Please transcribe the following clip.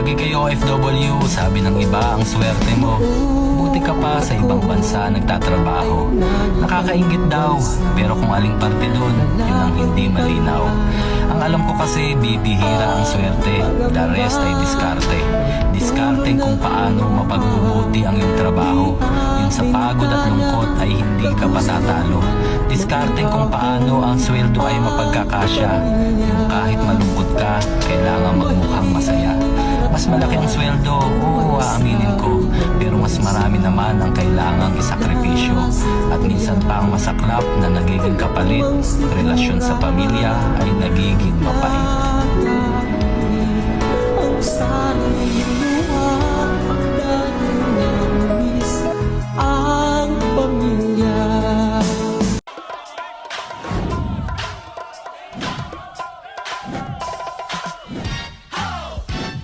Lagi kayo OFW, sabi ng iba ang swerte mo. Buti ka pa sa ibang bansa nagtatrabaho. Nakakaingit daw, pero kung aling parte dun, yun ang hindi malinaw. Ang alam ko kasi bibihira ang swerte, the rest ay diskarte. Diskarte kung paano mapagbubuti ang iyong trabaho. Yung sa pagod at lungkot ay hindi ka patatalo. Diskarte kung paano ang sweldo ay mapagkakasya. Yung kahit malungkot ka, kailangan magmukhang masaya. Mas malaki ang sweldo, oo, aaminin ko. Pero mas marami naman ang kailangang isakripisyo. At minsan pa ang masaklap na nagiging kapalit. Relasyon sa pamilya ay nagiging mapait.